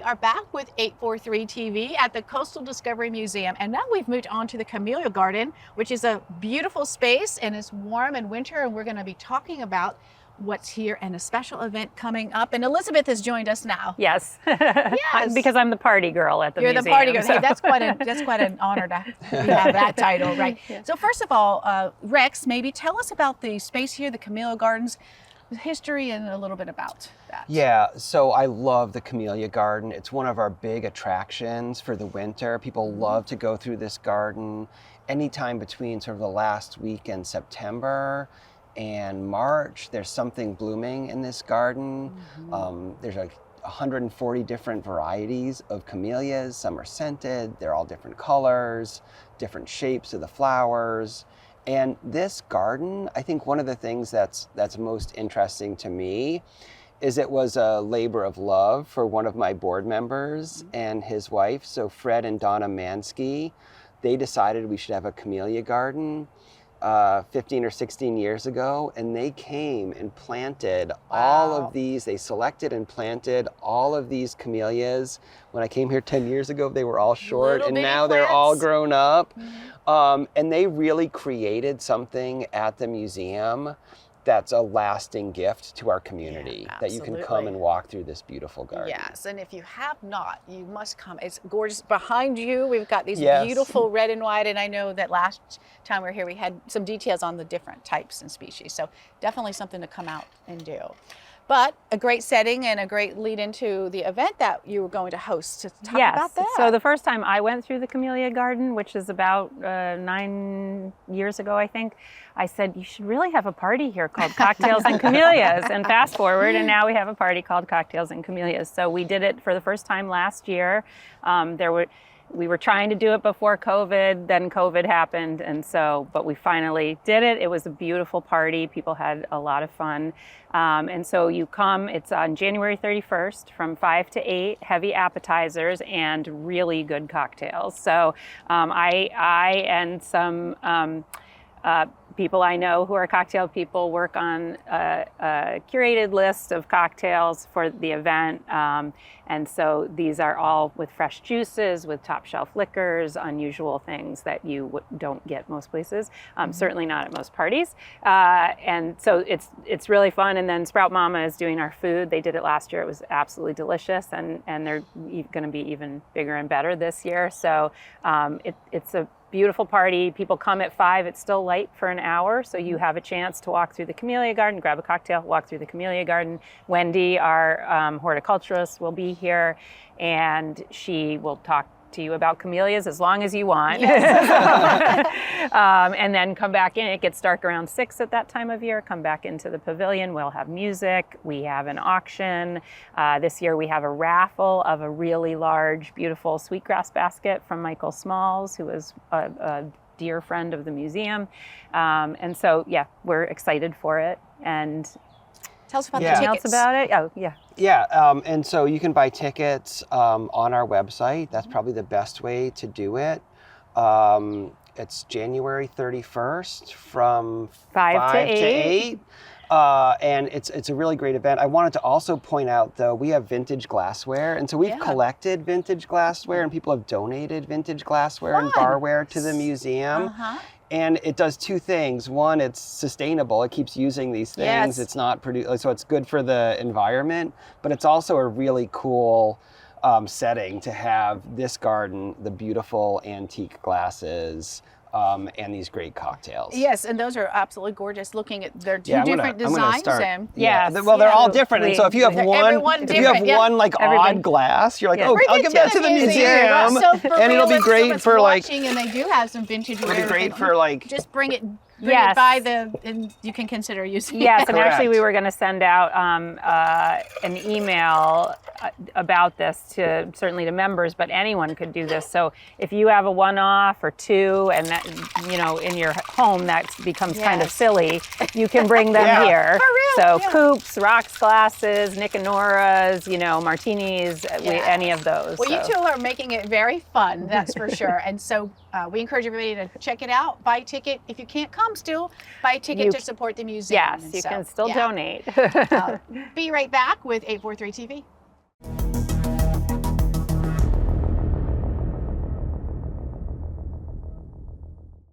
we are back with 843 TV at the Coastal Discovery Museum. And now we've moved on to the Camellia Garden, which is a beautiful space and it's warm in winter. And we're going to be talking about what's here and a special event coming up. And Elizabeth has joined us now. Yes. Yes. Because I'm the party girl at the museum. You're the party girl. So. Hey, that's quite an honor to have that title, right? Yeah. So first of all, Rex, maybe tell us about the space here, the Camellia Gardens, history and a little bit about that. Yeah, so I love the Camellia Garden. It's one of our big attractions for the winter. People love to go through this garden anytime between sort of the last week in September and March. There's something blooming in this garden. There's like 140 different varieties of camellias. Some are scented, they're all different colors, different shapes of the flowers. And this garden, I think one of the things that's most interesting to me is it was a labor of love for one of my board members and his wife. So Fred and Donna Mansky, they decided we should have a camellia garden 15 or 16 years ago, and they came and planted all of these. They selected and planted all of these camellias. When I came here 10 years ago, they were all short, and now they're all grown up. And they really created something at the museum that's a lasting gift to our community, that you can come and walk through this beautiful garden. Yes, and if you have not, you must come. It's gorgeous. Behind you, we've got these beautiful red and white, and I know that last time we were here, we had some details on the different types and species, so definitely something to come out and do. But a great setting and a great lead into the event that you were going to host. To talk about that. So the first time I went through the Camellia Garden, which is about 9 years ago, I think, I said, you should really have a party here called Cocktails and Camellias. And fast forward, and now we have a party called Cocktails and Camellias. So we did it for the first time last year. We were trying to do it before COVID, then COVID happened, and so, but we finally did it. It was a beautiful party. People had a lot of fun. And so you come, it's on January 31st from 5 to 8, heavy appetizers and really good cocktails. So I and some people I know who are cocktail people work on a curated list of cocktails for the event. And so these are all with fresh juices, with top shelf liquors, unusual things that you don't get most places, certainly not at most parties. And so it's really fun. And then Sprout Mama is doing our food. They did it last year. It was absolutely delicious. And they're going to be even bigger and better this year. So it's a beautiful party. People come at 5. It's still light for an hour, so you have a chance to walk through the Camellia Garden, grab a cocktail, walk through the Camellia Garden. Wendy, our horticulturist, will be here, and she will talk to you about camellias as long as you want. Yes. And then come back in. It gets dark around 6 at that time of year. Come back into the pavilion. We'll have music. We have an auction. This year we have a raffle of a really large, beautiful sweetgrass basket from Michael Smalls, who is a dear friend of the museum. And so, yeah, we're excited for it. And tell us about the tickets. Else about it? Oh, yeah. Yeah, and so you can buy tickets on our website. That's probably the best way to do it. It's January 31st from 5 to 8. And it's a really great event. I wanted to also point out, though, we have vintage glassware. And so we've collected vintage glassware, and people have donated vintage glassware and barware to the museum. And it does 2 things. One, it's sustainable. It keeps using these things. It's not so it's good for the environment, but it's also a really cool setting to have this garden, the beautiful antique glasses, and these great cocktails. Yes, and those are absolutely gorgeous. Looking at their 2 different designs. Well, they're all different. And so if you have one like odd glass, you're like, oh, I'll give that to the museum, and it'll be great for like. And they do have some vintage. It'll be great for like. Just bring it by and you can consider using it. Yes, and actually we were going to send out an email about this certainly to members, but anyone could do this. So if you have a one-off or 2, and that, in your home that becomes kind of silly, you can bring them here. For real. So coupes, rocks glasses, Nick and Nora's, martinis, any of those. Well, you 2 are making it very fun, that's for sure. And so we encourage everybody to check it out, buy a ticket. If you can't come, still buy a ticket to support the museum. Yes, you can still donate. Be right back with 843 TV.